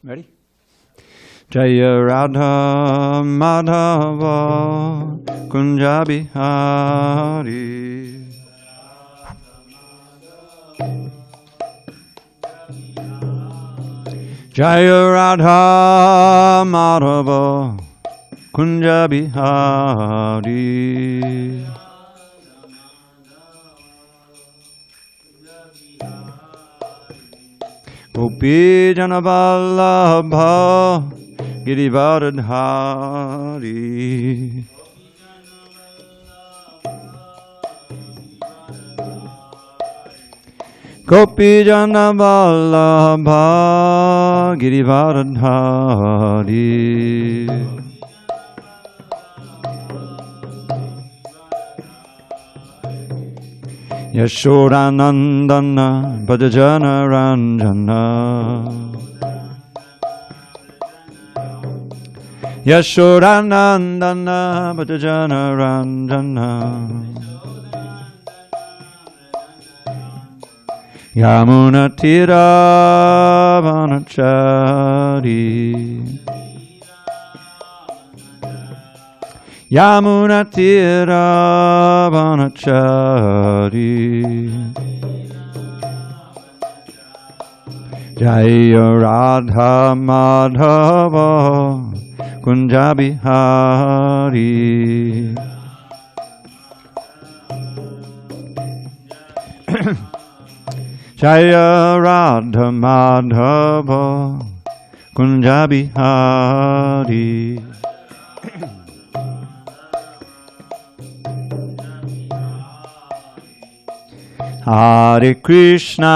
Ready? Jaya Radha Madhava Kunja Bihari. Jaya Radha Madhava Kunja Bihari. Gopi Janavallabha Girivardhari. Gopi Janavallabha Girivardhari. Yashodanandana Bhajana Ranjana. Yashodanandana Bhajana Ranjana. Yamuna Tira Vanachari. Yamuna Tira Vanachari. Jaya Radha Madhava Kunja Bihari. Jaya Radha Madhava Kunja Bihari. Hare Krishna,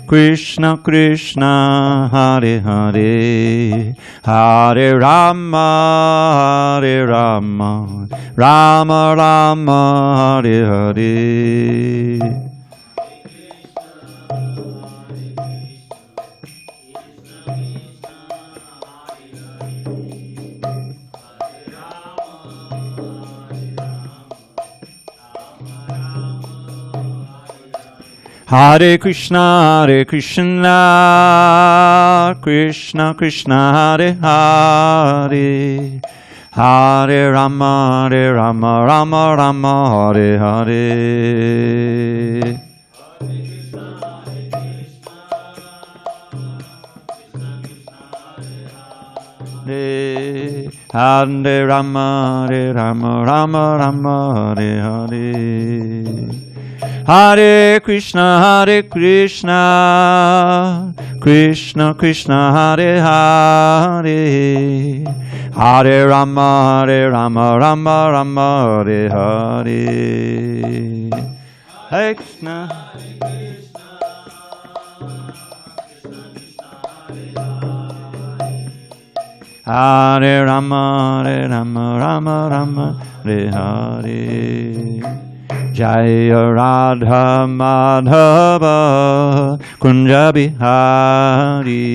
Krishna Krishna, Hare Hare, Hare Rama, Rama Rama, Hare Hare. Hare Krishna, Krishna Krishna, Hare Hare, Hare Rama, Rama Rama, Hare Hare. Hare Rama, Rama Rama, Hare Hare. Hare Krishna, Krishna Krishna, Hare Hare, Hare Rama, Rama Rama, Hare Hare. Hare Krishna. Hare Rama, Rama Rama, Hare Hare. Jaya Radha Madhava Kunja Bihari.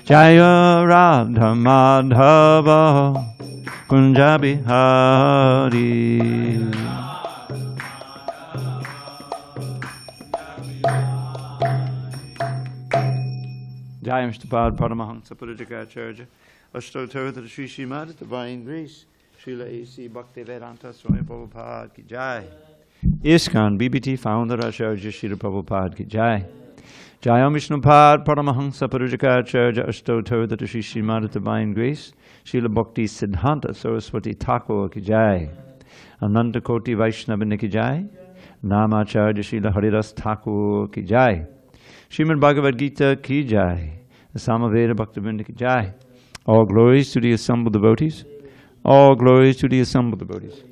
Jaya Radha Madhava Kunja Bihari. Jai Mr. Paramahansa Purajagacharya Ashtottara Sri Srimad Divine Grace Srila A.C. Bhaktivedanta Swami Prabhupada Ki Jai. ISKCON BBT Founder Acharya Srila Prabhupada Ki Jai. Jai Vishnupad Paramahansa Purajagacharya Ashtottara Sri Srimad Divine Grace Srila Bhakti Siddhanta Saraswati Thakur Ki Jai. Ananta Koti Vaishnava Ki Jai. Namacharya Srila Haridas Thakur Ki Jai. Srimad Bhagavad Gita Ki Jai. The Samaveda Bhaktivinoda Ki Jai. All glories to the assembled devotees. All glories to the assembled devotees.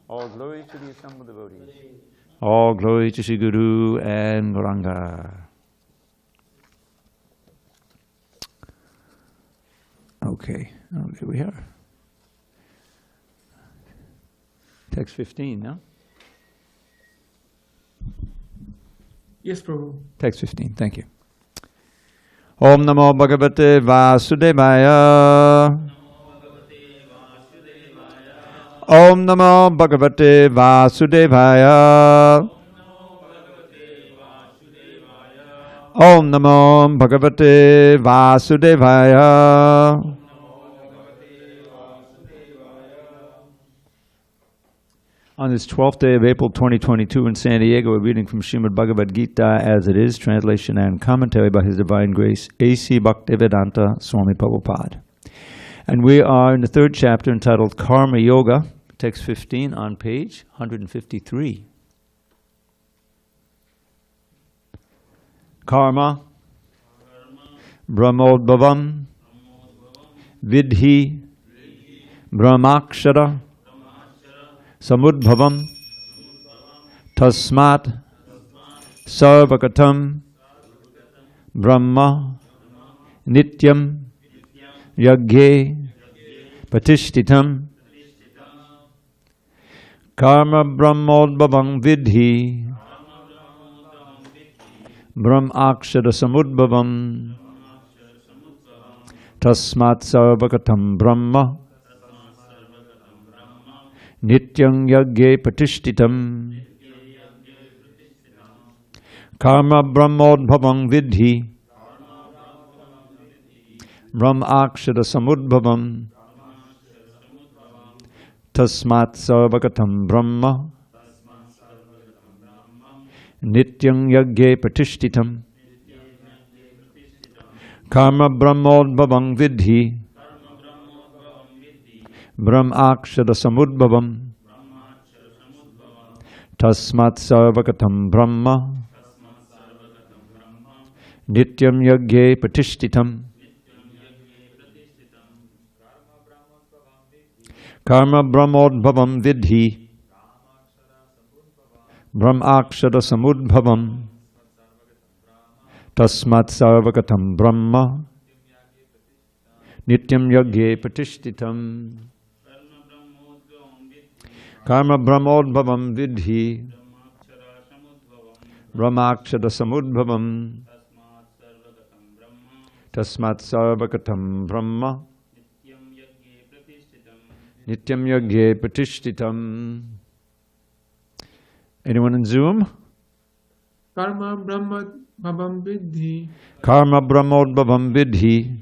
All glories to the assembled devotees. All glory to Sri Guru and Gauranga. Okay, there we are. Text 15, no? Yes, Prabhu. Text 15, thank you. Om Namo Bhagavate Vasudevaya. Om Namo Bhagavate Vasudevaya. Om Namo Bhagavate Vasudevaya. On this 12th day of April 2022 in San Diego, we're reading from Srimad Bhagavad Gita as it is, translation and commentary by His Divine Grace, A.C. Bhaktivedanta Swami Prabhupada. And we are in the third chapter entitled Karma Yoga, text 15 on page 153. Karma, Brahmodbhavam, Vidhi, Brahmakshara, Samudbhavam, Tasmat, Sarvakatam, Brahma, Nityam, Yagye, Patishtitam, Karma Brahmodbhavam Vidhi, Brahmakshara Samudbhavam, Tasmat Sarvakatam Brahma, Nityam Yagye Patishtitam, Karma Brahmodbhavam Vidhi, Brahmakshara Samudbhavam, Tasmat Sarvakatam Brahma, Nityam Yagye Patishtitam, Karma Brahmodbhavam Vidhi, Brahmakshara Samudbhavam, Tasmat Sarvakatam Brahma, Nityam Yagye Patishtitam, Karma Brahmodbhavam Vidhi, Brahmakshara Samudbhavam, Tasmat Sarvakatam Brahma, Nityam Yagye Patishtitam, Karma Brahmodbhavam Vidhi, Brahmakshara Samudbhavam, Tasmat Sarvakatam Brahma, Nityam Yagye Patishtitam. Anyone in Zoom? Karma Brahma Bhavam Vidhi, Karma Brahmodbhavam Vidhi,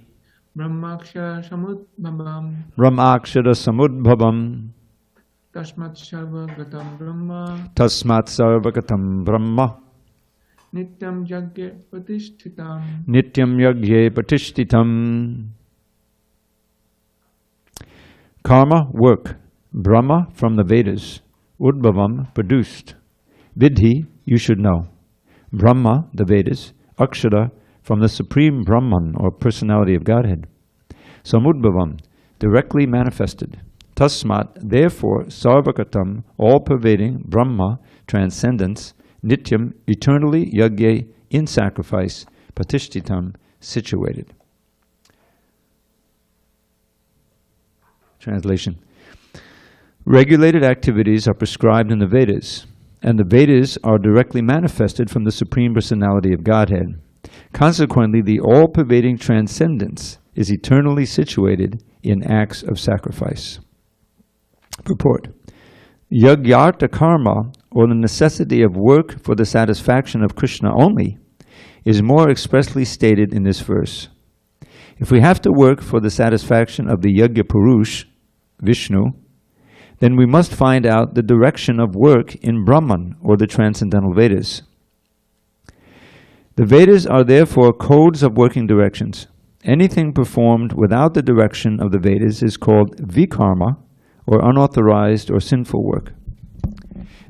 Brahmakshara Samudbhavam, Brahmakshara Samudbhavam, Tasmat Sarvagatam Brahma, Tasmat Sarvagatam Brahma, Nityam Yagya Patishtitam. Nityam Yagye Patishtitam. Karma, work. Brahma, from the Vedas. Udbhavam, produced. Vidhi, you should know. Brahma, the Vedas. Akshara, from the Supreme Brahman, or Personality of Godhead. Samudbhavam, directly manifested. Tasmat, therefore, Sarvakatam, all-pervading, Brahma, transcendence, Nityam, eternally, Yagye, in sacrifice, Patishtitam, situated. Translation. Regulated activities are prescribed in the Vedas, and the Vedas are directly manifested from the Supreme Personality of Godhead. Consequently, the all-pervading transcendence is eternally situated in acts of sacrifice. Purport. Yagyartha karma, or the necessity of work for the satisfaction of Krishna only, is more expressly stated in this verse. If we have to work for the satisfaction of the Yagya Purush, Vishnu, then we must find out the direction of work in Brahman, or the Transcendental Vedas. The Vedas are therefore codes of working directions. Anything performed without the direction of the Vedas is called vikarma, or unauthorized or sinful work.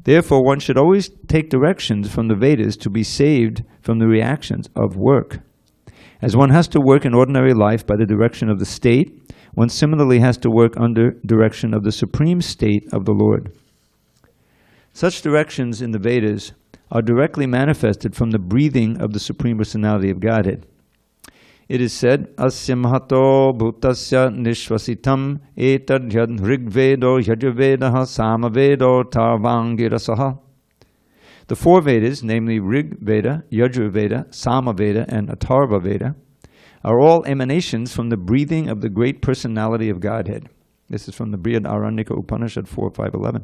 Therefore, one should always take directions from the Vedas to be saved from the reactions of work. As one has to work in ordinary life by the direction of the state, one similarly has to work under direction of the supreme state of the Lord. Such directions in the Vedas are directly manifested from the breathing of the Supreme Personality of Godhead. It is said, Asya mahato bhutasya nishvasitam etadhyad rigvedo yajurvedaha samavedo tarvangirasaha. The four Vedas, namely Rig Veda, Yajurveda, Samaveda, and Atharva Veda, are all emanations from the breathing of the great personality of Godhead. This is from the Brihad Aranyaka Upanishad 4.5.11.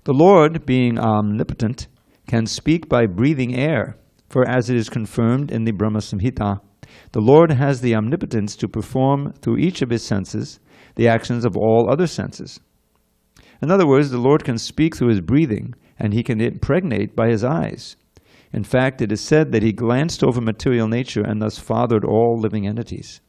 The Lord, being omnipotent, can speak by breathing air, for as it is confirmed in the Brahma Samhita, the Lord has the omnipotence to perform through each of his senses the actions of all other senses. In other words, the Lord can speak through his breathing, and he can impregnate by his eyes. In fact, it is said that he glanced over material nature and thus fathered all living entities.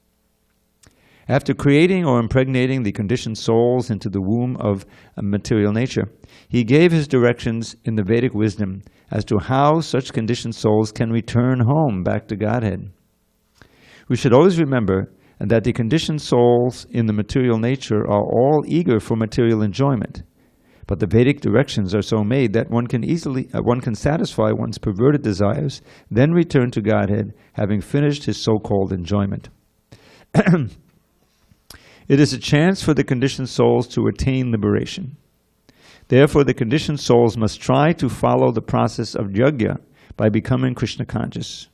After creating or impregnating the conditioned souls into the womb of material nature, he gave his directions in the Vedic wisdom as to how such conditioned souls can return home back to Godhead. We should always remember that the conditioned souls in the material nature are all eager for material enjoyment, but the Vedic directions are so made that one can satisfy one's perverted desires, then return to Godhead, having finished his so-called enjoyment. It is a chance for the conditioned souls to attain liberation. Therefore, the conditioned souls must try to follow the process of yajna by becoming Krishna conscious.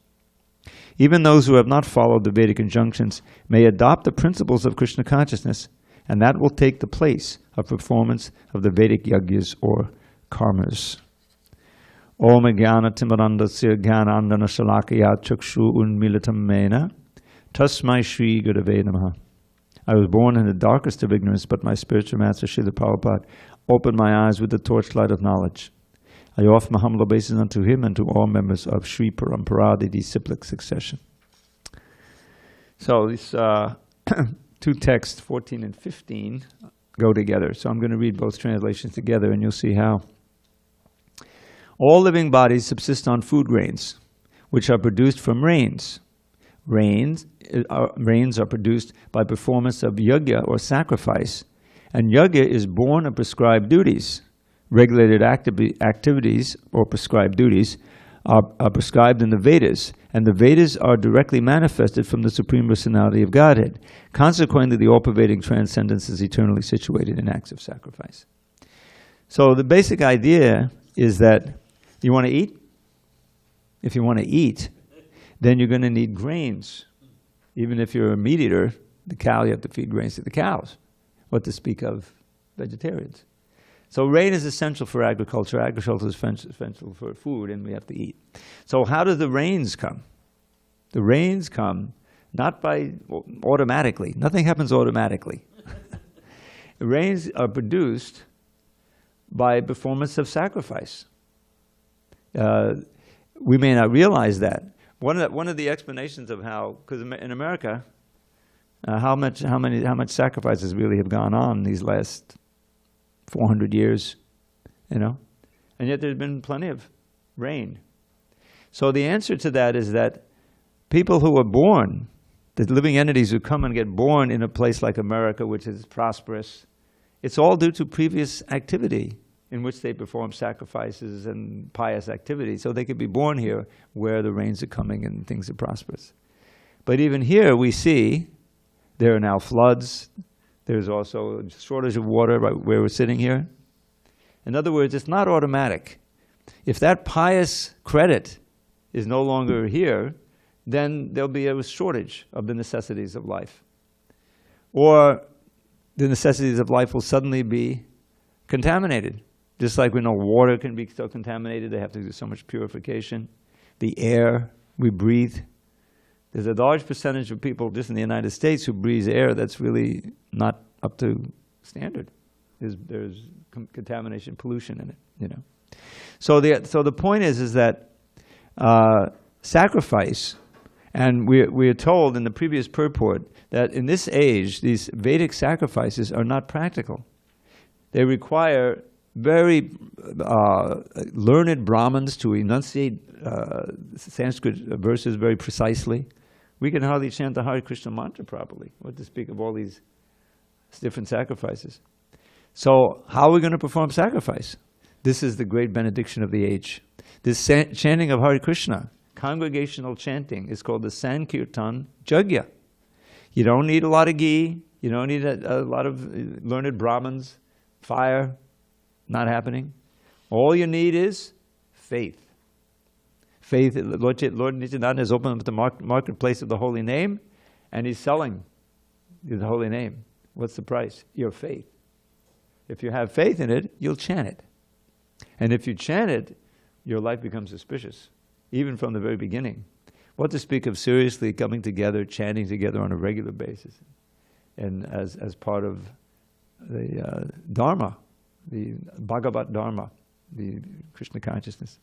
Even those who have not followed the Vedic injunctions may adopt the principles of Krishna consciousness, and that will take the place of performance of the Vedic yajnas or karmas. Om jnana timarandasya jnanandana shalakaya chakshu unmilitam mena tasmai shri gurave namaha. I was born in the darkest of ignorance, but my spiritual master, Srila Prabhupada, opened my eyes with the torchlight of knowledge. I offer my humble obeisance unto him and to all members of Sri Parampara, the disciplic succession. So these two texts, 14 and 15, go together. So I'm going to read both translations together, and you'll see how. All living bodies subsist on food grains, which are produced from rains. Rains are produced by performance of yajna or sacrifice, and yajna is born of prescribed duties. Regulated activities or prescribed duties are prescribed in the Vedas, and the Vedas are directly manifested from the Supreme Personality of Godhead. Consequently, the all-pervading transcendence is eternally situated in acts of sacrifice. So the basic idea is that you want to eat? If you want to eat, then you're going to need grains. Even if you're a meat eater, the cow, you have to feed grains to the cows. What to speak of vegetarians. So rain is essential for agriculture. Agriculture is essential for food, and we have to eat. So how do the rains come? The rains come not automatically. Nothing happens automatically. Rains are produced by performance of sacrifice. We may not realize that. One of the explanations of how, because in America, how much sacrifices really have gone on these last 400 years, and yet there's been plenty of rain. So the answer to that is that people who are born, the living entities who come and get born in a place like America, which is prosperous, it's all due to previous activity in which they perform sacrifices and pious activities. So they could be born here where the rains are coming and things are prosperous. But even here we see there are now floods. There's also a shortage of water right where we're sitting here. In other words, it's not automatic. If that pious credit is no longer here, then there'll be a shortage of the necessities of life. Or the necessities of life will suddenly be contaminated. Just like we know water can be so contaminated, they have to do so much purification. The air we breathe. There's a large percentage of people just in the United States who breathe air that's really not up to standard. There's contamination, pollution in it, So the point is that sacrifice, and we are told in the previous purport that in this age, these Vedic sacrifices are not practical. They require very learned Brahmins to enunciate Sanskrit verses very precisely. We can hardly chant the Hare Krishna mantra properly, what to speak of all these different sacrifices. So how are we going to perform sacrifice? This is the great benediction of the age. This chanting of Hare Krishna, congregational chanting, is called the Sankirtan Yajna. You don't need a lot of ghee. You don't need a lot of learned Brahmins. Fire, not happening. All you need is faith. Faith. Lord Nityananda has opened up the marketplace of the holy name, and he's selling the holy name. What's the price? Your faith. If you have faith in it, you'll chant it. And if you chant it, your life becomes auspicious, even from the very beginning. What to speak of seriously coming together, chanting together on a regular basis, and as part of the Dharma, the Bhagavad Dharma, the Krishna consciousness.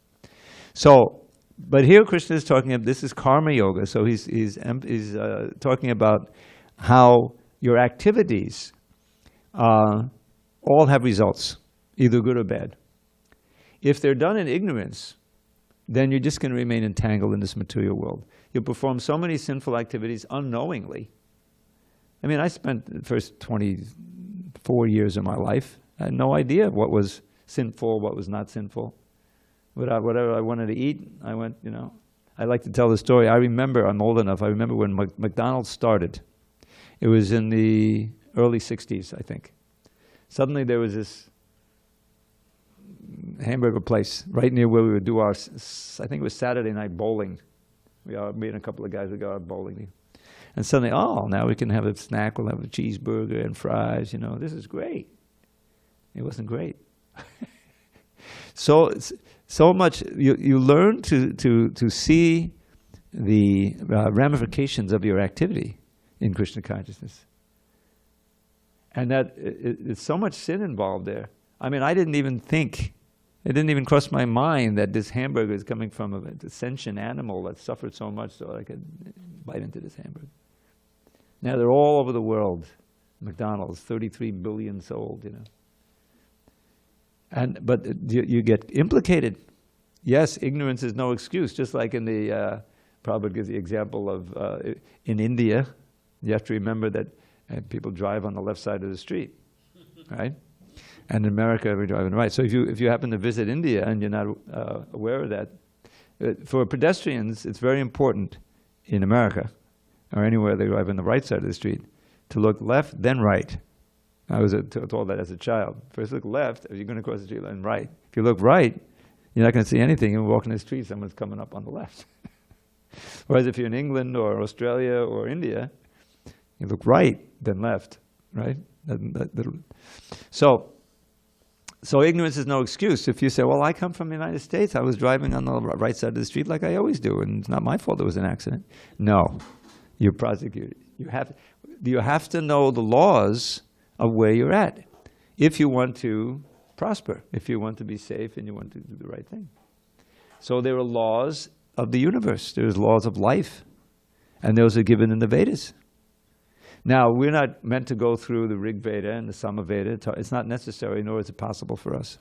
So, but here Krishna is talking about, this is karma yoga, so he's talking about how your activities all have results, either good or bad. If they're done in ignorance, then you're just going to remain entangled in this material world. You'll perform so many sinful activities unknowingly. I mean, I spent the first 24 years of my life, I had no idea what was sinful, what was not sinful. Whatever I wanted to eat, I went, I like to tell the story. I remember, I'm old enough, I remember when McDonald's started. It was in the early 60s, I think. Suddenly there was this hamburger place right near where we would do our, I think it was Saturday night bowling. Me and a couple of guys would go out bowling. And suddenly, now we can have a snack, we'll have a cheeseburger and fries, this is great. It wasn't great. So much, you learn to see the ramifications of your activity in Krishna consciousness. And that it's so much sin involved there. I mean, I didn't even think, it didn't even cross my mind that this hamburger is coming from a sentient animal that suffered so much so I could bite into this hamburger. Now they're all over the world. McDonald's, 33 billion sold, But you get implicated. Yes, ignorance is no excuse. Just like in the, Prabhupada gives the example of in India, you have to remember that people drive on the left side of the street, right? And in America, we drive on the right. So if you happen to visit India and you're not aware of that, for pedestrians, it's very important in America, or anywhere they drive on the right side of the street, to look left, then right. I was told that as a child. First look left, if you're going to cross the street, then right. If you look right, you're not going to see anything. You're walking the street, someone's coming up on the left. Whereas if you're in England or Australia or India, you look right, then left, right? So ignorance is no excuse. If you say, well, I come from the United States, I was driving on the right side of the street like I always do, and it's not my fault there was an accident. No, you're prosecuted. You have to know the laws of where you're at if you want to prosper, if you want to be safe and you want to do the right thing. So there are laws of the universe. There's laws of life, and those are given in the Vedas. Now, we're not meant to go through the Rig Veda and the Sama Veda. It's not necessary, nor is it possible for us.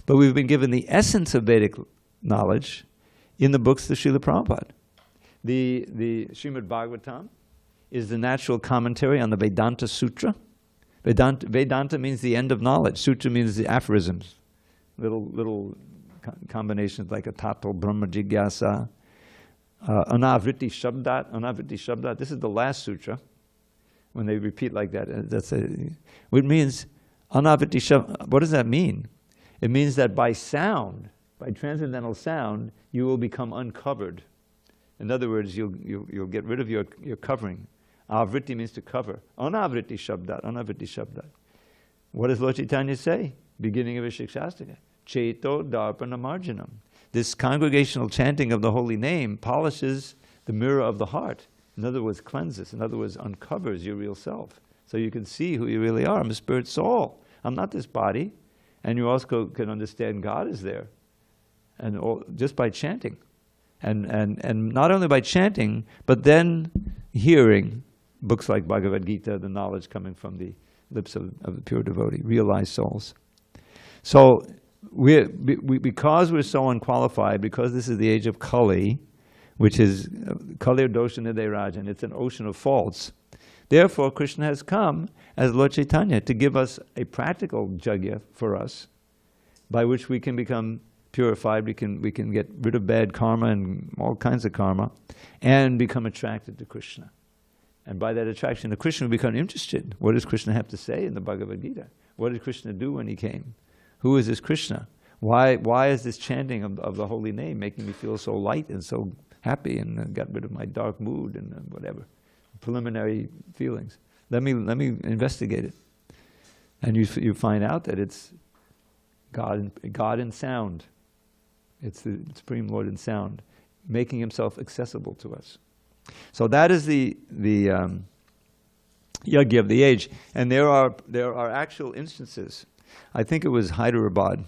But we've been given the essence of Vedic knowledge in the books of Srila Prabhupada. The Srimad Bhagavatam is the natural commentary on the Vedanta Sutra. Vedanta means the end of knowledge. Sutra means the aphorisms, little combinations like a tato, brahma jigyasa, anavriti shabdat. This is the last sutra. When they repeat like that, it means anavriti shabdat. What does that mean? It means that by sound, by transcendental sound, you will become uncovered. In other words, you'll get rid of your covering. Avriti means to cover. Anavriti shabdat. What does Lord Chaitanya say? Beginning of his Shikshastika. Cheto darpana marjanam. This congregational chanting of the holy name polishes the mirror of the heart. In other words, cleanses. In other words, uncovers your real self. So you can see who you really are. I'm a spirit soul. I'm not this body. And you also can understand God is there. And just by chanting. And not only by chanting, but then hearing books like Bhagavad Gita, the knowledge coming from the lips of the pure devotee, realized souls. So because we're so unqualified, because this is the age of Kali, which is Kalir Dosha Nidhe Rajan, it's an ocean of faults. Therefore, Krishna has come as Lord Chaitanya to give us a practical jagya for us, by which we can become purified, we can get rid of bad karma and all kinds of karma, and become attracted to Krishna. And by that attraction to Krishna, we become interested. What does Krishna have to say in the Bhagavad Gita? What did Krishna do when he came? Who is this Krishna? Why is this chanting of the holy name making me feel so light and so happy and got rid of my dark mood and whatever, preliminary feelings? Let me investigate it. And you find out that it's God in sound. It's the Supreme Lord in sound, making himself accessible to us. So that is the yajna of the age. And there are actual instances. I think it was Hyderabad.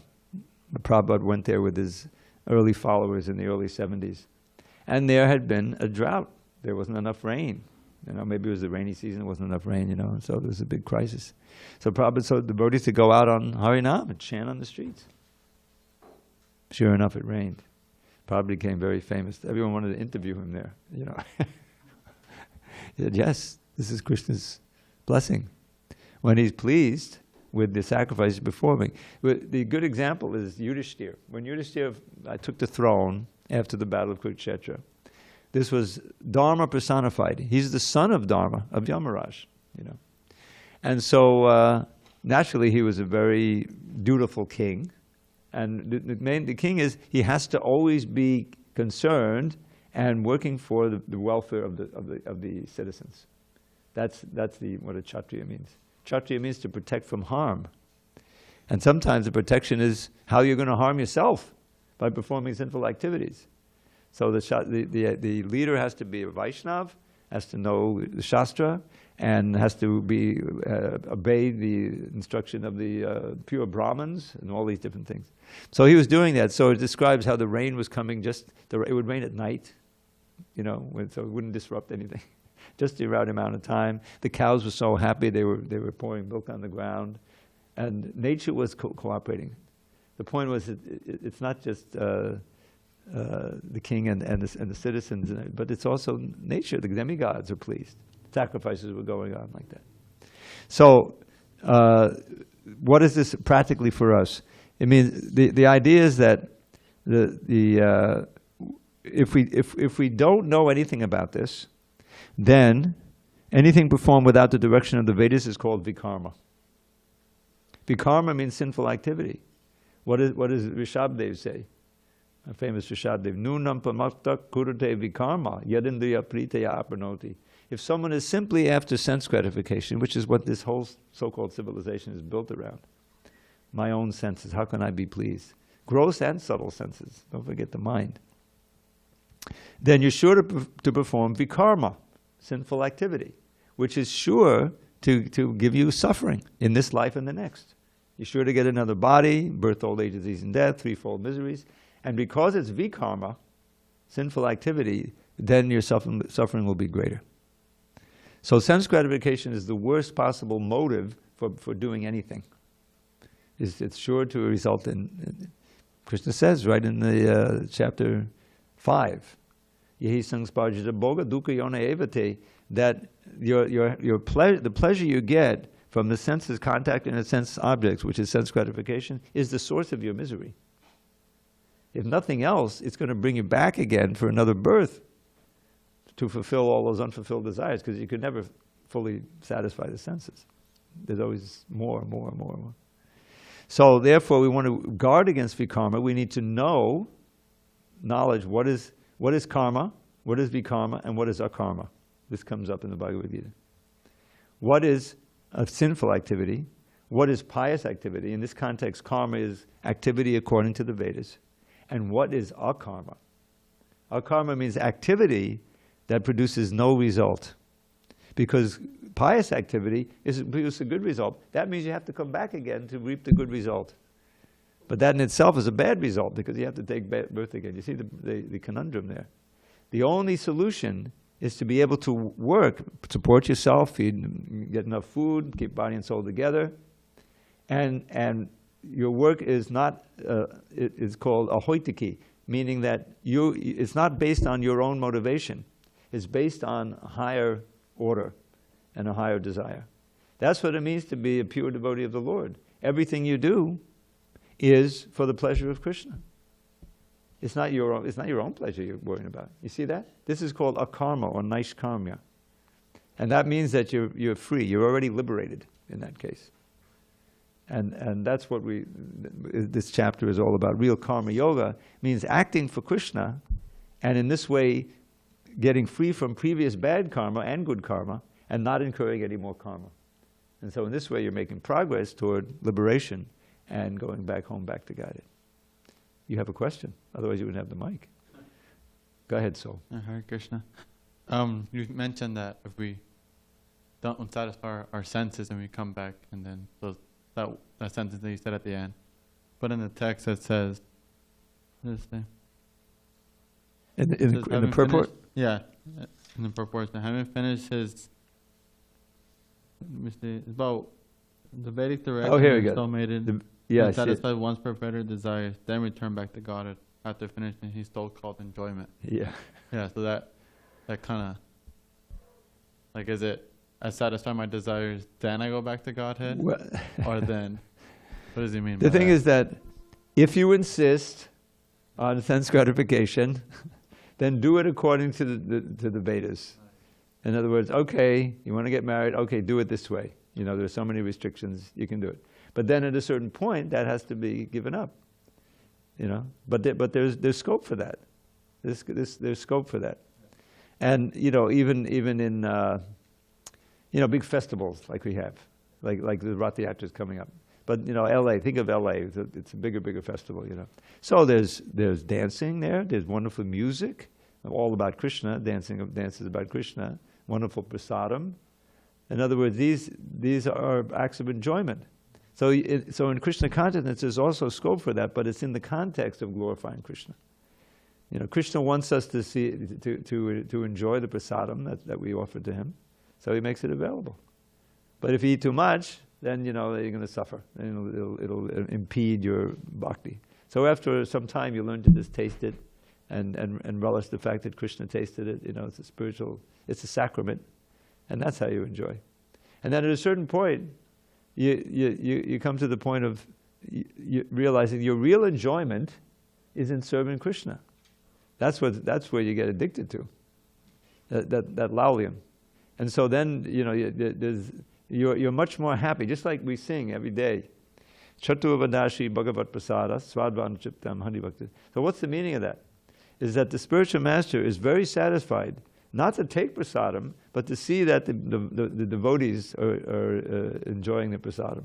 Prabhupada went there with his early followers in the early 70s. And there had been a drought. There wasn't enough rain. Maybe it was the rainy season, there wasn't enough rain, and so there was a big crisis. So Prabhupada told the devotees to go out on Harinam and chant on the streets. Sure enough, it rained. Prabhupada became very famous. Everyone wanted to interview him there, He said, yes, this is Krishna's blessing. When he's pleased with the sacrifice he's performing. The good example is Yudhishthira. When Yudhishthira took the throne after the Battle of Kurukshetra, this was Dharma personified. He's the son of Dharma, of Yamaraj, And so, naturally, he was a very dutiful king. And the king he has to always be concerned and working for the welfare of the citizens. That's what a Kshatriya means. Kshatriya means to protect from harm. And sometimes the protection is how you're going to harm yourself by performing sinful activities. So the leader has to be a Vaishnav, has to know the Shastra, and has to obey the instruction of the pure Brahmins and all these different things. So he was doing that. So it describes how the rain was coming it would rain at night, so it wouldn't disrupt anything. Just the right amount of time. The cows were so happy they were pouring milk on the ground. And nature was cooperating. The point was it's not just the king and the citizens, but it's also nature. The demigods are pleased. Sacrifices were going on like that. So, what is this practically for us? I mean, the idea is that if we don't know anything about this, then anything performed without the direction of the Vedas is called vikarma. Vikarma means sinful activity. What does Rishabdev say? A famous Rishabdev, Nunam pamakta kurute vikarma yadindriya pritaya apranoti. If someone is simply after sense gratification, which is what this whole so-called civilization is built around, my own senses, how can I be pleased? Gross and subtle senses, don't forget the mind. Then you're sure to perform vikarma, sinful activity, which is sure to give you suffering in this life and the next. You're sure to get another body, birth, old age, disease, and death, threefold miseries. And because it's vikarma, sinful activity, then your suffering will be greater. So sense gratification is the worst possible motive for doing anything. It's sure to result in Krishna says right in the chapter 5, Yehi sangsparjita boga dukkha yona evate, that the pleasure you get from the senses contacting the sense objects, which is sense gratification, is the source of your misery. If nothing else, it's going to bring you back again for another birth to fulfill all those unfulfilled desires, because you could never fully satisfy the senses. There's always more. So therefore, we want to guard against vikarma. We need to know knowledge. What is karma? What is vikarma? And what is akarma? This comes up in the Bhagavad Gita. What is a sinful activity? What is pious activity? In this context, karma is activity according to the Vedas. And what is akarma? Akarma means activity that produces no result. Because pious activity produces a good result. That means you have to come back again to reap the good result. But that in itself is a bad result, because you have to take birth again. You see the conundrum there. The only solution is to be able to work, support yourself, feed, get enough food, keep body and soul together. And your work is not, it's called ahoitiki, meaning that it's not based on your own motivation. It's based on a higher order and a higher desire. That's what it means to be a pure devotee of the Lord. Everything you do is for the pleasure of Krishna. It's not your own pleasure you're worrying about. You see that? This is called akarma or naishkarmya. And that means that you're free. You're already liberated in that case. And that's what this chapter is all about. Real karma yoga means acting for Krishna, and in this way getting free from previous bad karma and good karma, and not incurring any more karma. And so in this way, you're making progress toward liberation and going back home, back to guided. You have a question? Otherwise, you wouldn't have the mic. Go ahead, Sol. Hare Krishna. You mentioned that if we don't satisfy our senses and we come back, and then that sentence that you said at the end. But in the text it says, what does it say? In the purport? Yeah, in the purport. Having finished his, it's about the Vedic direction. Oh, here we go. Soulmated, Yeah, satisfied once per better desires, then return back to God after finishing his soul called enjoyment. Yeah. Yeah, so that kind of, like, is it, I satisfy my desires, then I go back to Godhead? Well, or then? What does he mean by the thing that? is that if you insist on sense gratification, then do it according to the Vedas. In other words, okay, you want to get married, okay, do it this way. You know, there's so many restrictions, you can do it. But then at a certain point, that has to be given up. You know, but there's scope for that. There's scope for that. And you know, even in you know, big festivals like we have, like the Rath Yatra is coming up. But you know, LA, think of LA, it's a bigger festival, you know. So there's dancing there, there's wonderful music, all about Krishna, dances about Krishna, wonderful prasadam. In other words, these are acts of enjoyment. So in Krishna consciousness, there's also scope for that, but it's in the context of glorifying Krishna. You know, Krishna wants us to see, to enjoy the prasadam that we offer to him, so he makes it available. But if you eat too much, then you know you're going to suffer, and it'll impede your bhakti. So after some time, you learn to just taste it, and relish the fact that Krishna tasted it. You know, it's a spiritual, it's a sacrament, and that's how you enjoy. And then at a certain point, you come to the point of you realizing your real enjoyment is in serving Krishna. That's where you get addicted to, that laulyam. And so then, you know, you're much more happy, just like we sing every day. Chaturvadashi Bhagavat Prasada Swadvan Chiptam Hari Bhakti. So what's the meaning of that? Is that the spiritual master is very satisfied not to take prasadam, but to see that the devotees are enjoying the prasadam.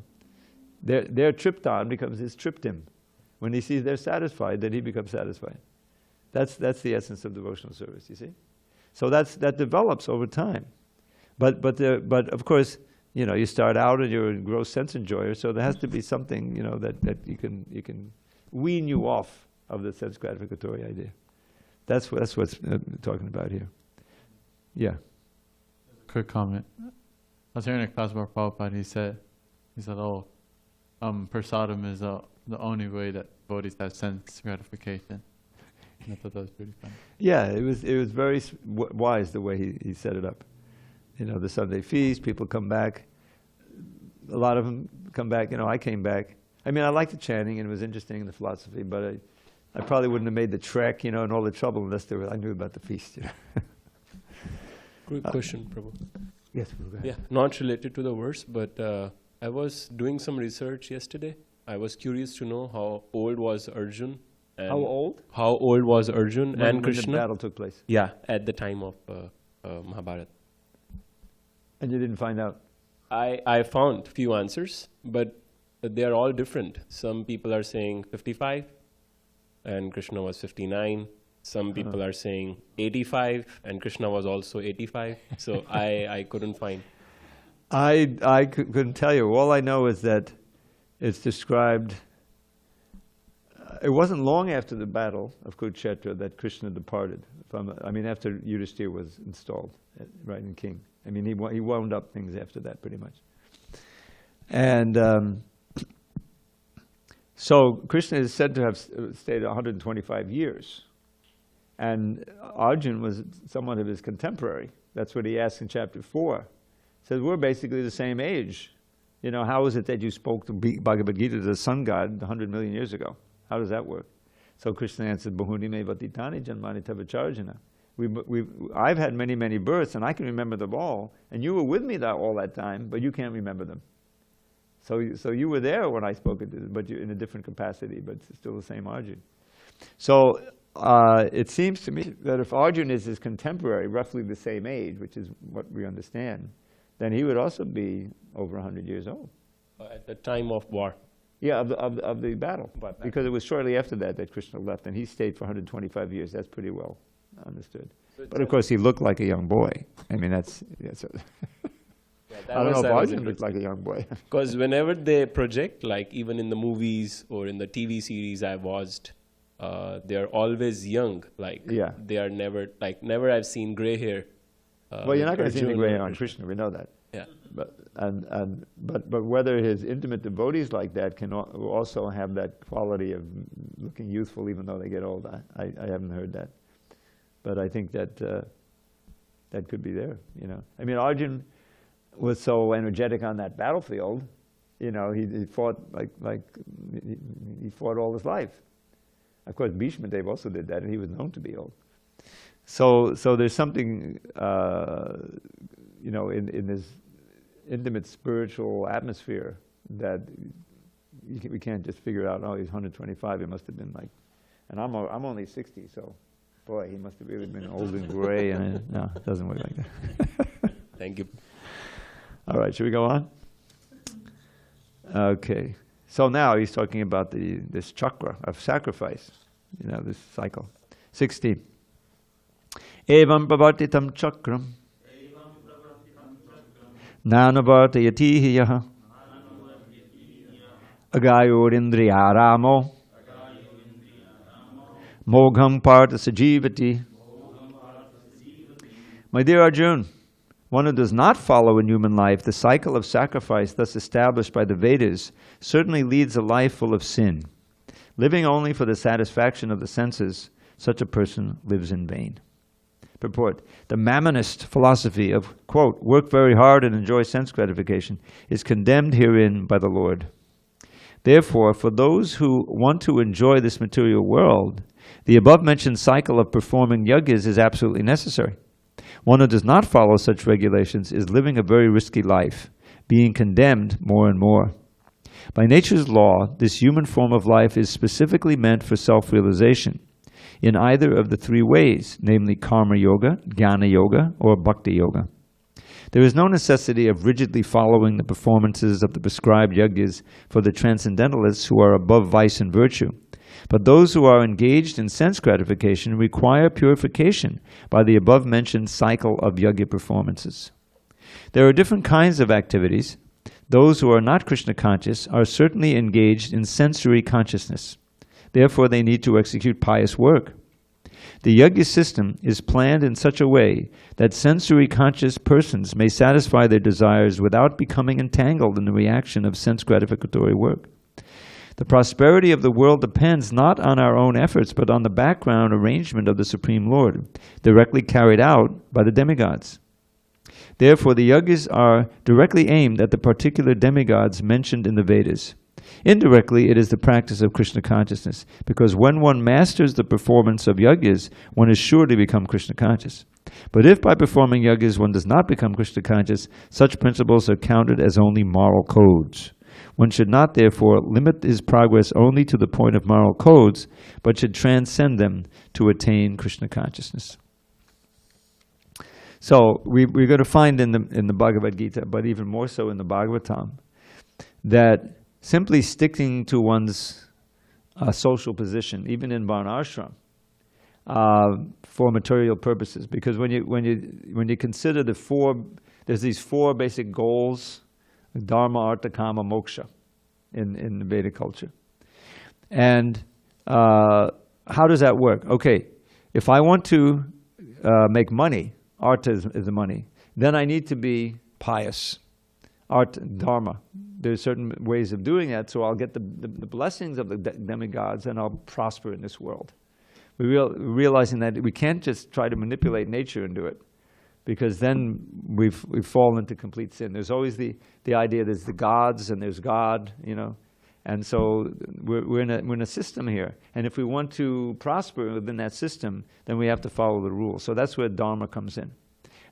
Their triptan becomes his triptim. When he sees they're satisfied, then he becomes satisfied. That's the essence of devotional service, you see? So that develops over time. But of course, you know, you start out and you're a gross sense enjoyer, so there has to be something, you know, that you can wean you off of the sense gratificatory idea. That's what's talking about here. Yeah. Quick comment. I was hearing a class about Prabhupada. He said, prasadam is the only way that devotees have sense gratification. And I thought that was pretty funny. Yeah, it was very wise the way he set it up. You know, the Sunday feast, people come back. A lot of them come back. You know, I came back. I mean, I liked the chanting and it was interesting in the philosophy, but I probably wouldn't have made the trek, you know, and all the trouble unless I knew about the feast. You know? Quick question, Prabhu. Yes, go ahead. Yeah, not related to the verse, but I was doing some research yesterday. I was curious to know how old was Arjun. And How old? How old was Arjun and Krishna? When the battle took place. Yeah, at the time of Mahabharata. And you didn't find out? I found few answers, but they are all different. Some people are saying 55, and Krishna was 59. Some people are saying 85, and Krishna was also 85. So I couldn't find. I couldn't tell you. All I know is that it's described. It wasn't long after the battle of Kurukshetra that Krishna departed. After Yudhishthira was installed, right, in king. I mean, he wound up things after that, pretty much. And so Krishna is said to have stayed 125 years. And Arjun was somewhat of his contemporary. That's what he asked in chapter 4. He says, we're basically the same age. You know, how is it that you spoke the Bhagavad Gita to the sun god 100 million years ago? How does that work? So Krishna answered, Bahuni me vatitani janmani tavacharjana. I've had many, many births, and I can remember them all, and you were with me all that time, but you can't remember them. So you were there when I spoke, but you in a different capacity, but it's still the same Arjun. So it seems to me that if Arjun is his contemporary, roughly the same age, which is what we understand, then he would also be over 100 years old. At the time of war. Yeah, of the battle. Because it was shortly after that Krishna left, and he stayed for 125 years. That's pretty well understood. But of course, he looked like a young boy. I mean, that's I don't know if Arjun looked like a young boy. Because whenever they project, like even in the movies or in the TV series I watched, they are always young. Like they are never I've seen gray hair. Well, you're not going to see any gray hair on Krishna. We know that. Yeah. But whether his intimate devotees like that can also have that quality of looking youthful even though they get old, I haven't heard that. But I think that that could be there. I mean, Arjun was so energetic on that battlefield. He fought he fought all his life. Of course, Bhishma Dev also did that, and he was known to be old. So there's something in this intimate spiritual atmosphere that we can't just figure out. Oh, he's 125. He must have been like, and I'm only 60. So, boy, he must have really been old and gray. And no, it doesn't work like that. Thank you. All right, should we go on? Okay. So now he's talking about this chakra of sacrifice. This cycle. 16. Evam pravartitam chakram nanavartayati yaha agayorindriyaramo mogham partha sajivati. My dear Arjun, one who does not follow in human life the cycle of sacrifice thus established by the Vedas certainly leads a life full of sin. Living only for the satisfaction of the senses, such a person lives in vain. Purport: the Mammonist philosophy of, quote, work very hard and enjoy sense gratification is condemned herein by the Lord. Therefore, for those who want to enjoy this material world, the above-mentioned cycle of performing yajnas is absolutely necessary. One who does not follow such regulations is living a very risky life, being condemned more and more. By nature's law, this human form of life is specifically meant for self-realization in either of the three ways, namely karma yoga, jnana yoga, or bhakti yoga. There is no necessity of rigidly following the performances of the prescribed yajnas for the transcendentalists who are above vice and virtue. But those who are engaged in sense gratification require purification by the above-mentioned cycle of yajna performances. There are different kinds of activities. Those who are not Krishna conscious are certainly engaged in sensory consciousness. Therefore, they need to execute pious work. The yajna system is planned in such a way that sensory conscious persons may satisfy their desires without becoming entangled in the reaction of sense gratificatory work. The prosperity of the world depends not on our own efforts, but on the background arrangement of the Supreme Lord, directly carried out by the demigods. Therefore, the yajnas are directly aimed at the particular demigods mentioned in the Vedas. Indirectly, it is the practice of Krishna consciousness, because when one masters the performance of yajnas, one is sure to become Krishna conscious. But if by performing yajnas one does not become Krishna conscious, such principles are counted as only moral codes. One should not, therefore, limit his progress only to the point of moral codes, but should transcend them to attain Krishna consciousness. So we're going to find in the Bhagavad Gita, but even more so in the Bhagavatam, that simply sticking to one's social position, even in Varnashram, for material purposes, because when you consider there's these four basic goals: dharma, artha, kama, moksha, in the Vedic culture. And how does that work? Okay, if I want to make money, artha is the money, then I need to be pious. Artha, dharma. There's certain ways of doing that, so I'll get the blessings of the demigods and I'll prosper in this world. Realizing that we can't just try to manipulate nature and do it, because then we've fallen into complete sin. There's always the idea there's the gods and there's God, and so we're in a system here. And if we want to prosper within that system, then we have to follow the rules. So that's where dharma comes in.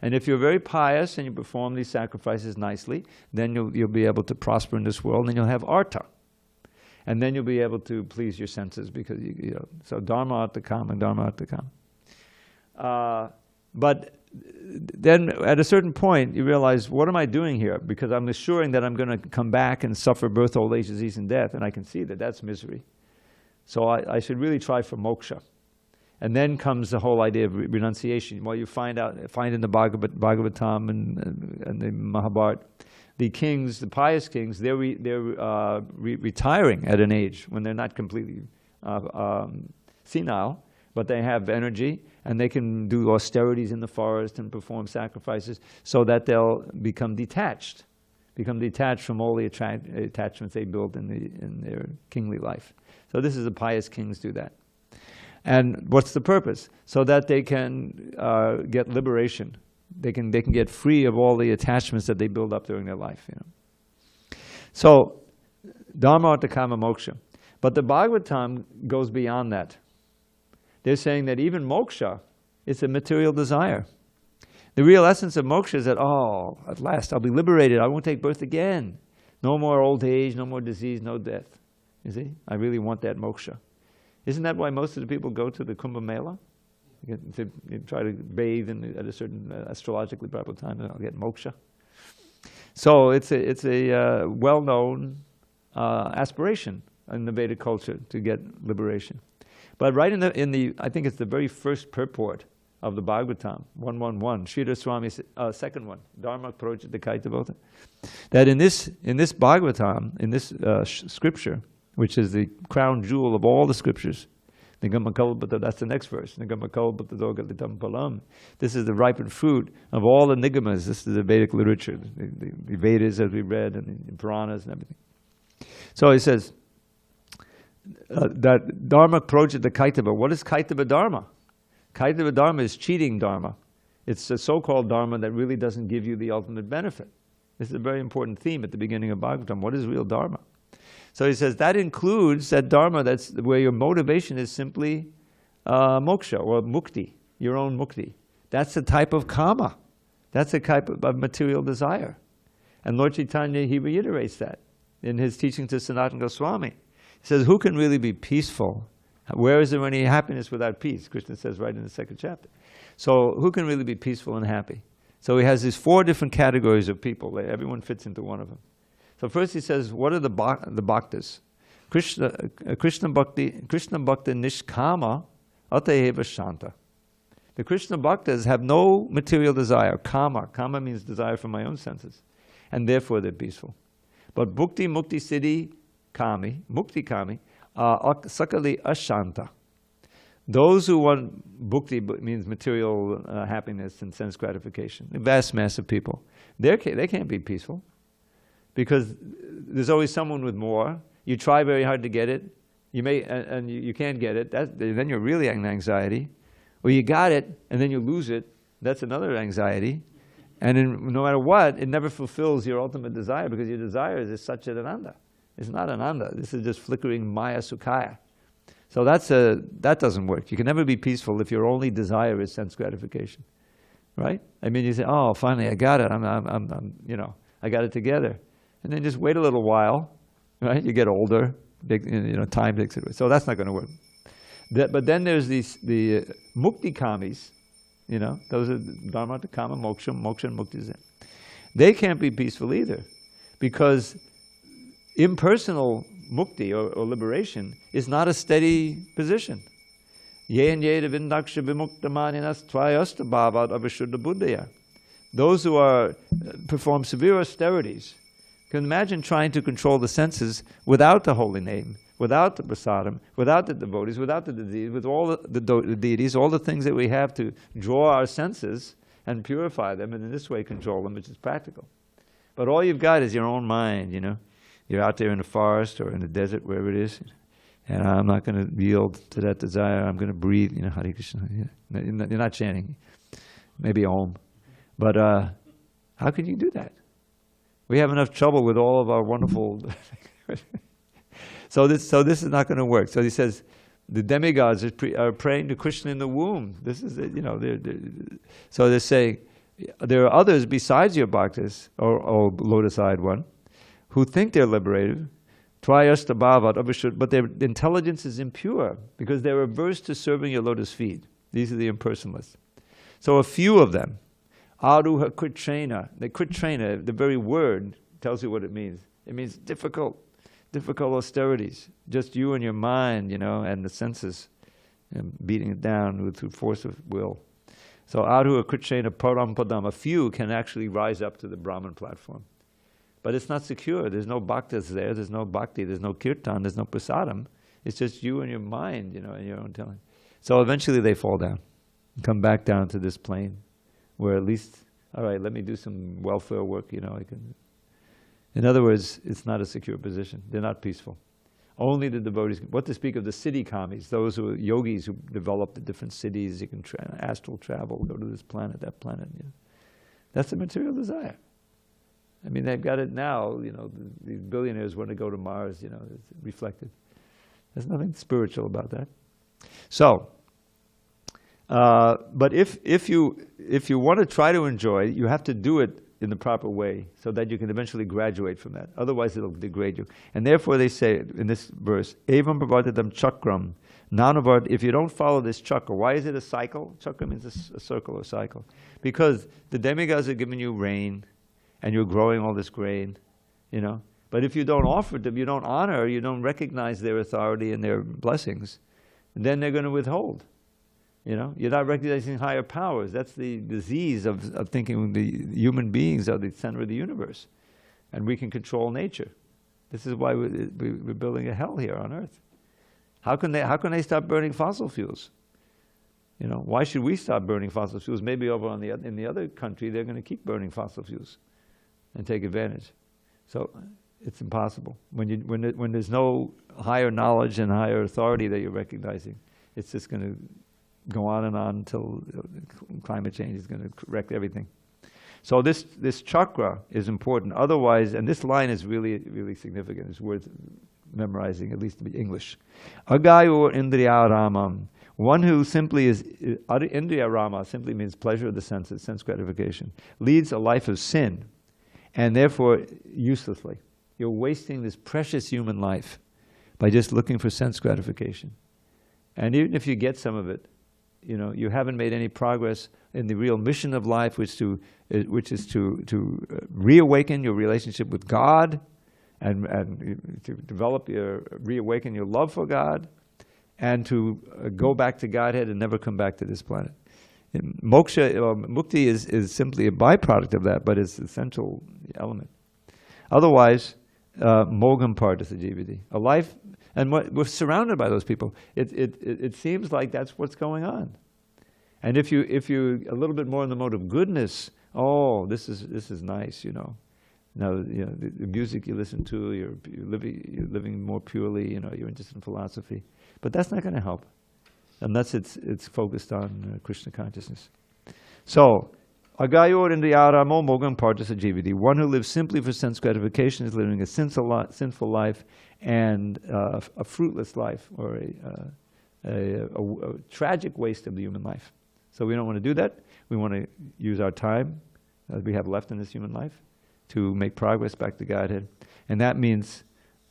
And if you're very pious and you perform these sacrifices nicely, then you'll be able to prosper in this world, and you'll have artha. And then you'll be able to please your senses, because so dharma artha kama, dharma artha kama. But then at a certain point, you realize, what am I doing here? Because I'm assuring that I'm going to come back and suffer birth, old age, disease, and death, and I can see that that's misery. So I should really try for moksha. And then comes the whole idea of renunciation. Well, you find in the Bhagavatam and the Mahabharata, the kings, the pious kings, they're retiring at an age when they're not completely senile, but they have energy, and they can do austerities in the forest and perform sacrifices so that they'll become detached from all the attachments they built in their kingly life. So this is the pious kings do that. And what's the purpose? So that they can get liberation. They can get free of all the attachments that they build up during their life. So, Dharma Artha Kama Moksha. But the Bhagavatam goes beyond that. They're saying that even moksha is a material desire. The real essence of moksha is that, at last I'll be liberated. I won't take birth again. No more old age, no more disease, no death. You see? I really want that moksha. Isn't that why most of the people go to the Kumbh Mela? To try to bathe at a certain astrologically proper time, and I'll get moksha. So it's a well-known aspiration in the Vedic culture to get liberation. But right in the I think it's the very first purport of the Bhagavatam, 111, Sridhar Swami's second one, Dharma Projita Kaitavota, that in this Bhagavatam, in this scripture, which is the crown jewel of all the scriptures, Nigamakalpata, that's the next verse, Nigamakalpata Dogalitam Palam. This is the ripened fruit of all the nigamas. This is the Vedic literature, the Vedas as we read, and the Puranas and everything. So he says, that Dharma Projita Kaitava. What is Kaitava Dharma? Kaitava Dharma is cheating Dharma. It's a so-called Dharma that really doesn't give you the ultimate benefit. This is a very important theme at the beginning of Bhagavatam. What is real Dharma? So he says that includes that Dharma that's where your motivation is simply moksha or mukti, your own mukti. That's the type of kama. That's the type of material desire. And Lord Chaitanya, he reiterates that in his teaching to Sanatana Goswami. He says, who can really be peaceful? Where is there any happiness without peace? Krishna says right in the second chapter. So who can really be peaceful and happy? So he has these 4 different categories of people. Everyone fits into one of them. So first he says, what are the bhaktas? Krishna bhakti nishkama atayeva shanta. The Krishna bhaktas have no material desire. Kama means desire from my own senses. And therefore they're peaceful. But bhukti mukti siddhi mukti kami, sakali ashanta. Those who want bhukti means material happiness and sense gratification. The vast mass of people, they can't be peaceful because there's always someone with more. You try very hard to get it, and you can't get it. Then you're really in anxiety. Or you got it and then you lose it. That's another anxiety. And no matter what, it never fulfills your ultimate desire because your desire is such an ananda. It's not ananda. This is just flickering maya sukhaya. So that doesn't work. You can never be peaceful if your only desire is sense gratification, right? I mean, you say, "Oh, finally, I got it. I got it together," and then just wait a little while, right? You get older, time takes it away. So that's not going to work. But then there's the mukti kamis, those are dharma, kama, moksha, and mukti. They can't be peaceful either, because impersonal mukti or liberation is not a steady position. Those who perform severe austerities can imagine trying to control the senses without the holy name, without the prasadam, without the devotees, without the deities, with all the deities, all the things that we have to draw our senses and purify them, and in this way control them, which is practical. But all you've got is your own mind, You're out there in the forest or in the desert, wherever it is, and I'm not going to yield to that desire. I'm going to breathe, Hare Krishna. You're not chanting, maybe Om. But how can you do that? We have enough trouble with all of our wonderful... So this is not going to work. So he says, the demigods are praying to Krishna in the womb. This is, so they say, there are others besides your bhaktas, or lotus-eyed one, who think they're liberated, but their intelligence is impure because they're averse to serving your lotus feet. These are the impersonalists. So a few of them, Aruha Kritrena. The Kritrena, the very word tells you what it means. It means difficult austerities. Just you and your mind, and the senses, beating it down through force of will. So Aruha Kritrena Parampadam, a few can actually rise up to the Brahman platform. But it's not secure. There's no bhaktas there. There's no bhakti. There's no kirtan. There's no prasadam. It's just you and your mind, and your own telling. So eventually they fall down, come back down to this plane, where at least, all right, let me do some welfare work. I can. In other words, it's not a secure position. They're not peaceful. Only the devotees. What to speak of the city kamis, those who are yogis who develop the different cities. You can astral travel, go to this planet, that planet. That's a material desire. I mean, they've got it now. The billionaires want to go to Mars. It's reflected. There's nothing spiritual about that. So, but if you want to try to enjoy, you have to do it in the proper way, so that you can eventually graduate from that. Otherwise, it'll degrade you. And therefore, they say in this verse, "Evam pravardadam chakram." Nanavard. If you don't follow this chakra, why is it a cycle? Chakra means a circle or cycle, because the demigods are giving you rain. And you're growing all this grain, But if you don't offer them, you don't honor, you don't recognize their authority and their blessings, then they're going to withhold. You're not recognizing higher powers. That's the disease of thinking the human beings are the center of the universe, and we can control nature. This is why we're building a hell here on earth. How can they stop burning fossil fuels? Why should we stop burning fossil fuels? Maybe over in the other country they're going to keep burning fossil fuels and take advantage. So it's impossible. When there's no higher knowledge and higher authority that you're recognizing, it's just going to go on and on until climate change is going to wreck everything. So this chakra is important. Otherwise, and this line is really, really significant. It's worth memorizing, at least in English. Agayor indriya ramam. One who simply is, indriya rama simply means pleasure of the senses, sense gratification, leads a life of sin, and therefore uselessly. You're wasting this precious human life by just looking for sense gratification. And even if you get some of it, you haven't made any progress in the real mission of life, which is to reawaken your relationship with God, and to reawaken your love for God, and to go back to Godhead and never come back to this planet. Moksha, mukti is simply a byproduct of that, but it's an essential element. Otherwise, mogam partasajiviti, a life, and we're surrounded by those people. It seems like that's what's going on. And if you a little bit more in the mode of goodness, this is nice, Now, the music you listen to, you're living more purely, you're interested in philosophy. But that's not going to help unless it's focused on Krishna consciousness. So, agayor indriyaramo mogam partasajiviti. One who lives simply for sense gratification is living a sinful life and a fruitless life, or a tragic waste of the human life. So we don't want to do that. We want to use our time that we have left in this human life to make progress back to Godhead. And that means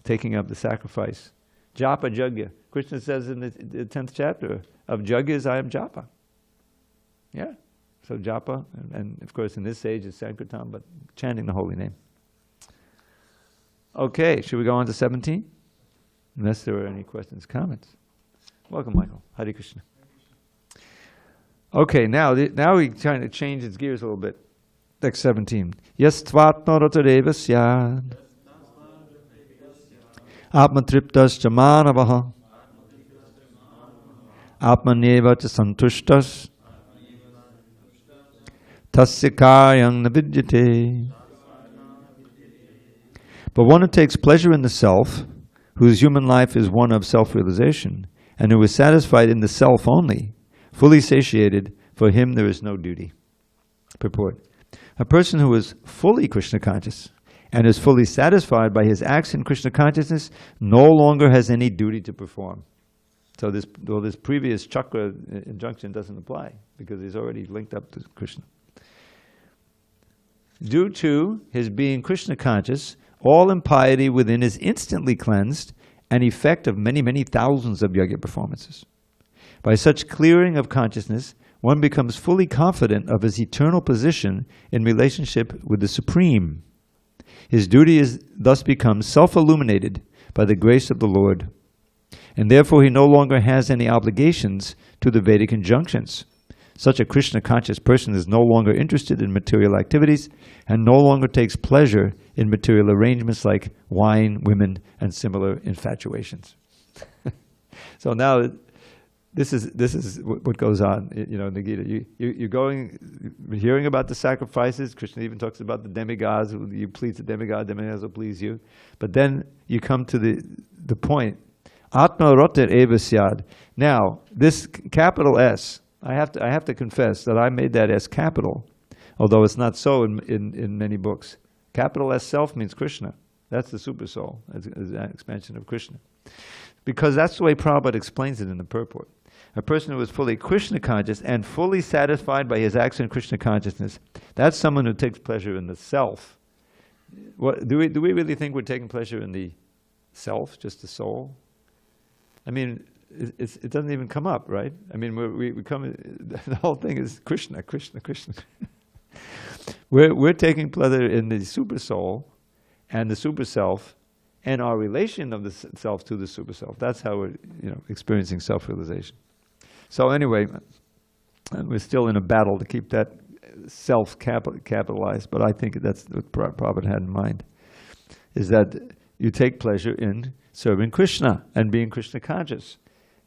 taking up the sacrifice. Japa Jagya. Krishna says in the 10th chapter of Jagya is I am Japa. Yeah. So Japa, and of course in this age it's Sankirtan, but chanting the holy name. Okay, should we go on to 17? Unless there are any questions, comments. Welcome, Michael. Hare Krishna. Okay, now we're trying to change its gears a little bit. Text 17. Yes tvatma ratareva syad atmatriptas cha manavaha atmaneva cha santushtas tasya karyang navidyate. But one who takes pleasure in the self, whose human life is one of self-realization, and who is satisfied in the self only, fully satiated, for him there is no duty. Purport. A person who is fully Krishna conscious and is fully satisfied by his acts in Krishna consciousness no longer has any duty to perform. So this previous chakra injunction doesn't apply because he's already linked up to Krishna. Due to his being Krishna conscious, all impiety within is instantly cleansed, an effect of many, many thousands of yajna performances. By such clearing of consciousness, one becomes fully confident of his eternal position in relationship with the Supreme. His duty thus becomes self-illuminated by the grace of the Lord, and therefore he no longer has any obligations to the Vedic injunctions. Such a Krishna-conscious person is no longer interested in material activities and no longer takes pleasure in material arrangements like wine, women, and similar infatuations. So now, this is what goes on, in the Gita. You're hearing about the sacrifices. Krishna even talks about the demigods. You please the demigods will please you. But then you come to the point. Atma roter eva syad. Now, this capital S, I have to confess that I made that S capital, although it's not so in many books. Capital S self means Krishna. That's the super soul, as an expansion of Krishna. Because that's the way Prabhupada explains it in the purport. A person who is fully Krishna conscious and fully satisfied by his acts in Krishna consciousness, that's someone who takes pleasure in the self. Do we really think we're taking pleasure in the self, just the soul? I mean, it doesn't even come up, right? I mean, we come. The whole thing is Krishna, Krishna, Krishna. We're taking pleasure in the super soul and the super self, and our relation of the self to the super self. That's how we're, experiencing self-realization. So anyway, we're still in a battle to keep that self capitalized, but I think that's what Prabhupada had in mind, is that you take pleasure in serving Krishna and being Krishna conscious.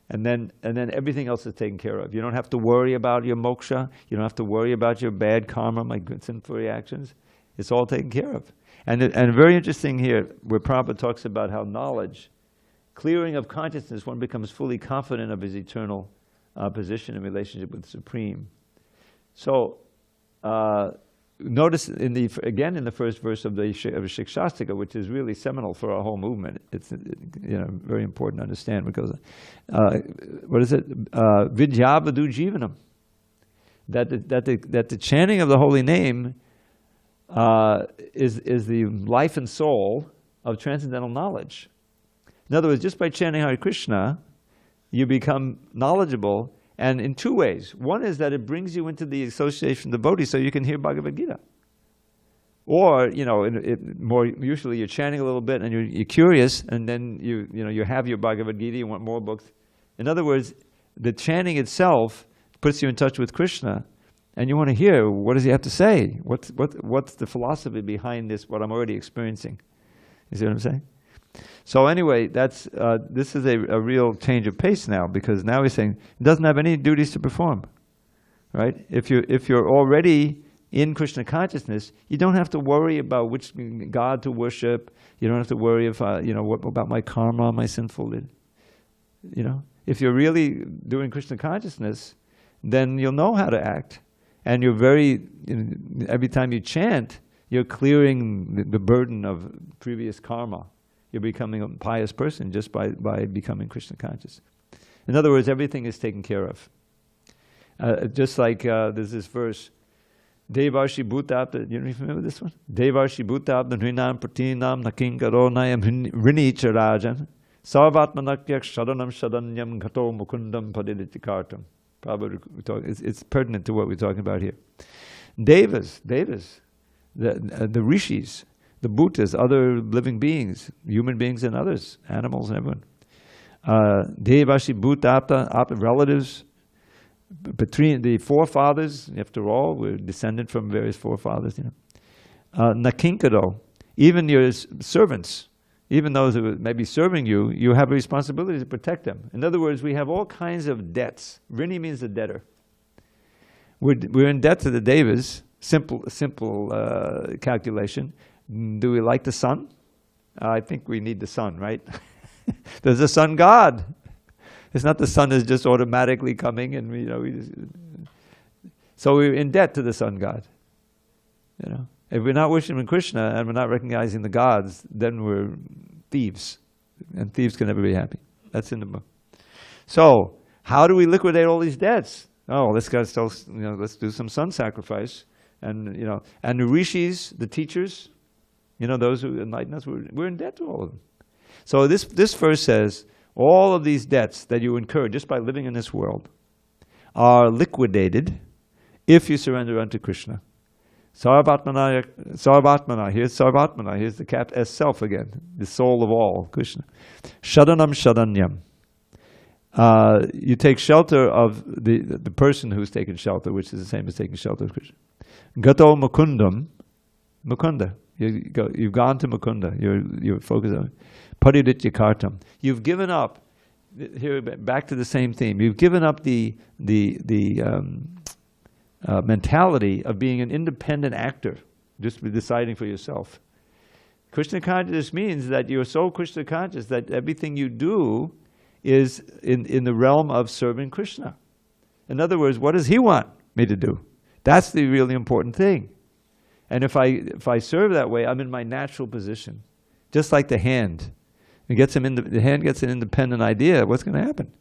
And then everything else is taken care of. You don't have to worry about your moksha. You don't have to worry about your bad karma, my good sinful reactions. It's all taken care of. And very interesting here, where Prabhupada talks about how knowledge, clearing of consciousness, one becomes fully confident of his eternal position in relationship with the Supreme. So notice in the first verse of the Shikshastika, which is really seminal for our whole movement. It's very important to understand, because what is it? Vidyavadu jivanam. That the chanting of the holy name is the life and soul of transcendental knowledge. In other words, just by chanting Hare Krishna, you become knowledgeable, and in two ways. One is that it brings you into the association of devotees, so you can hear Bhagavad Gita. Or, more usually you're chanting a little bit and you're curious, and then you have your Bhagavad Gita, you want more books. In other words, the chanting itself puts you in touch with Krishna, and you want to hear, what does he have to say? What's the philosophy behind this, what I'm already experiencing? You see what I'm saying? So anyway, this is a real change of pace now, because now he's saying it doesn't have any duties to perform, right? If you're already in Krishna consciousness, you don't have to worry about which God to worship. You don't have to worry what about my karma, my sinful. If you're really doing Krishna consciousness, then you'll know how to act, and you're every time you chant, you're clearing the burden of previous karma. You're becoming a pious person just by becoming Krishna conscious. In other words, everything is taken care of. Just like there's this verse, Devarshi Bhutapta, you remember this one? Devarshi Bhutapta Hrinam Pratinam Nakinkaro Nayam Rini Charajan Sarvatmanakyak Shadanam Shadanyam Gato Mukundam Padilitikartam. Probably it's pertinent to what we're talking about here. Devas, the rishis, the Bhutas, other living beings, human beings and others, animals and everyone. Devashi Bhutapta, relatives, between the forefathers, after all, we're descended from various forefathers. Nakinkado, even your servants, even those who may be serving you, you have a responsibility to protect them. In other words, we have all kinds of debts. Rini means the debtor. We're in debt to the Devas, simple calculation. Do we like the sun? I think we need the sun, right? There's a sun god. It's not the sun is just automatically coming, and so we're in debt to the sun god. If we're not worshiping Krishna and we're not recognizing the gods, then we're thieves, and thieves can never be happy. That's in the book. So how do we liquidate all these debts? Oh, let's do some sun sacrifice, and and the rishis, the teachers. Those who enlighten us, we're in debt to all of them. So this verse says, all of these debts that you incur just by living in this world are liquidated if you surrender unto Krishna. Sarvatmana, here's Sarvatmana, here's the cap as self again, the soul of all, Krishna. Shadanam Shadanyam. You take shelter of the person who's taken shelter, which is the same as taking shelter of Krishna. Gato Mukundam, Mukunda. You've gone to Mukunda. You're focused on Pariditya Kartam. You've given up. Here, back to the same theme. You've given up the mentality of being an independent actor, just deciding for yourself. Krishna consciousness means that you're so Krishna conscious that everything you do is in the realm of serving Krishna. In other words, what does he want me to do? That's the really important thing. And if I serve that way, I'm in my natural position. Just like the hand. The hand gets an independent idea, what's going to happen?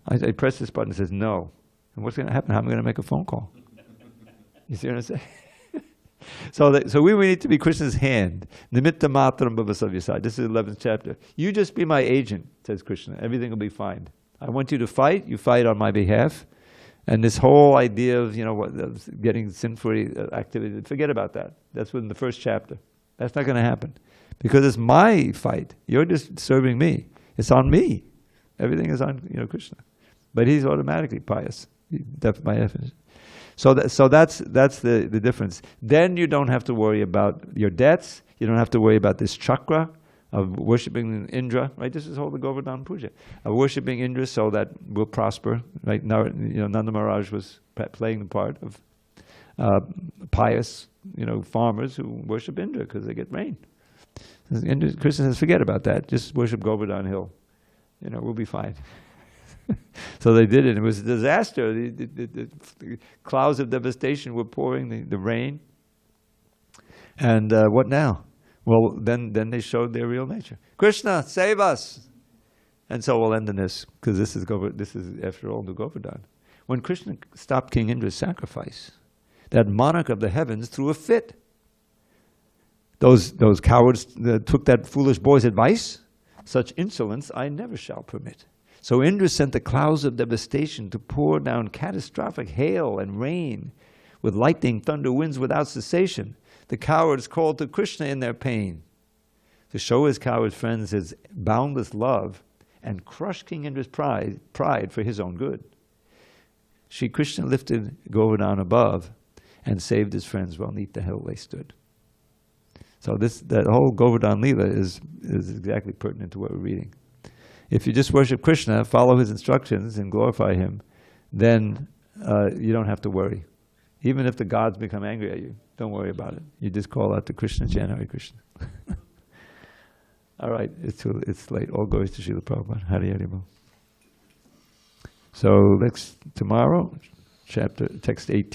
I press this button, it says no. And what's going to happen? How am I going to make a phone call? You see what I'm saying? So we need to be Krishna's hand. Nimitta matram bhavasavyasad. This is the 11th chapter. You just be my agent, says Krishna. Everything will be fine. I want you to fight. You fight on my behalf. And this whole idea of, getting sinful activity, forget about that. That's within the first chapter. That's not going to happen. Because it's my fight. You're just serving me. It's on me. Everything is on Krishna. But he's automatically pious. That's my definition. So that's the difference. Then you don't have to worry about your debts. You don't have to worry about this chakra of worshipping Indra. Right? This is whole the Govardhan Puja. Of worshipping Indra so that we'll prosper. Right now, Nanda Maharaj was playing the part of pious, farmers who worship Indra because they get rain. Krishna says, forget about that. Just worship Govardhan Hill. We'll be fine. So they did it. It was a disaster. The clouds of devastation were pouring the rain. And what now? Well, then they showed their real nature. Krishna, save us! And so we'll end in this, because this is after all the Govardhan. When Krishna stopped King Indra's sacrifice, that monarch of the heavens threw a fit. Those cowards took that foolish boy's advice. Such insolence I never shall permit. So Indra sent the clouds of devastation to pour down catastrophic hail and rain with lightning, thunder, winds without cessation. The cowards called to Krishna in their pain to show his coward friends his boundless love and crush King Indra's pride for his own good. Shri Krishna lifted Govardhan above and saved his friends while neath the hill they stood. So that whole Govardhan Leela is exactly pertinent to what we're reading. If you just worship Krishna, follow his instructions and glorify him, then you don't have to worry. Even if the gods become angry at you, don't worry about it. You just call out to Krishna, chant Hare Krishna. All right, it's late. All glories to Srila Prabhupada. Hare Hare Bol. So tomorrow, text 18.